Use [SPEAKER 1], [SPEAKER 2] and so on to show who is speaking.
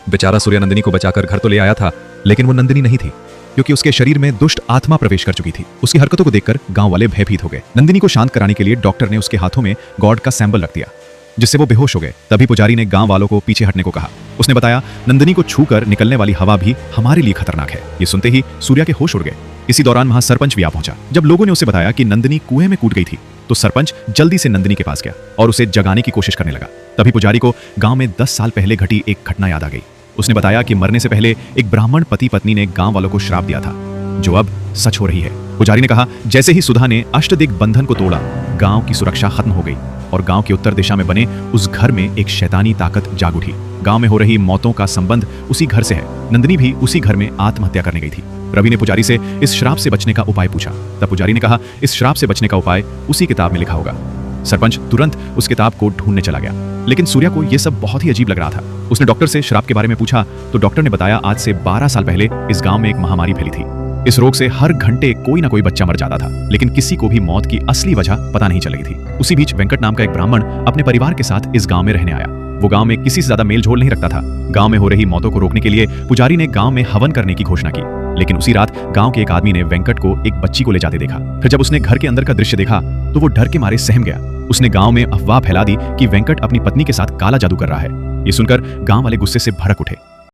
[SPEAKER 1] बेचारा सूर्या नंदिनी को बचाकर घर तो ले आया था, लेकिन वो नंदिनी नहीं थी, क्योंकि उसके शरीर में दुष्ट आत्मा प्रवेश कर चुकी थी। उसकी हरकतों को देखकर गांव वाले भयभीत हो गए। नंदिनी को शांत कराने के लिए डॉक्टर ने उसके हाथों में गॉड का सैंबल रख दिया, जिससे वो बेहोश हो गए। तभी पुजारी ने गांव वालों को पीछे हटने को कहा। उसने बताया, नंदिनी को छूकर निकलने वाली हवा भी हमारे लिए खतरनाक है। ये सुनते ही सूर्या के होश उड़ गए। इसी दौरान वहां सरपंच भी आ पहुंचा। जब लोगों ने उसे बताया कि नंदिनी कुएं में कूद गई थी, तो सरपंच जल्दी से नंदिनी के पास गया और उसे जगाने की कोशिश करने लगा। तभी पुजारी को गांव में 10 साल पहले घटी एक घटना याद आ गई। उसने बताया कि मरने से पहले एक ब्राह्मण पति पत्नी ने गांव वालों को श्राप दिया था, जो अब सच हो रही है। पुजारी ने कहा, जैसे ही सुधा ने अष्टदिक बंधन को तोड़ा, गांव की सुरक्षा खत्म हो गई और गांव के उत्तर दिशा में बने उस घर में एक शैतानी ताकत जाग उठी। गांव में हो रही मौतों का संबंध उसी घर से है। नंदिनी भी उसी घर में आत्महत्या करने गई थी। रवि ने पुजारी से इस श्राप से बचने का उपाय पूछा। तब पुजारी ने कहा, इस श्राप से बचने का उपाय उसी किताब में लिखा होगा। सरपंच तुरंत उस किताब को ढूंढने चला गया, लेकिन सूर्या को यह सब बहुत ही अजीब लग रहा था। उसने डॉक्टर से श्राप के बारे में पूछा, तो डॉक्टर ने बताया, आज से 12 साल पहले इस गांव में एक महामारी फैली थी। इस रोग से हर घंटे कोई ना कोई बच्चा मर जाता था, लेकिन किसी को भी मौत की असली वजह पता नहीं चल रही थी। उसी बीच वेंकट नाम का एक ब्राह्मण अपने परिवार के साथ इस गांव में रहने आया। वो गांव में किसी से ज्यादा मेल झोल नहीं रखता था। गांव में हो रही मौतों को रोकने के लिए पुजारी ने गांव में हवन करने की घोषणा की, लेकिन उसी रात गांव के एक आदमी ने वेंकट को एक बच्ची को ले जाते देखा। फिर जब उसने घर के अंदर का दृश्य देखा, तो वो डर के मारे सहम गया। उसने गांव में अफवाह फैला दी कि वेंकट अपनी पत्नी के साथ काला जादू कर रहा है। ये सुनकर गांव वाले गुस्से से भड़क उठे।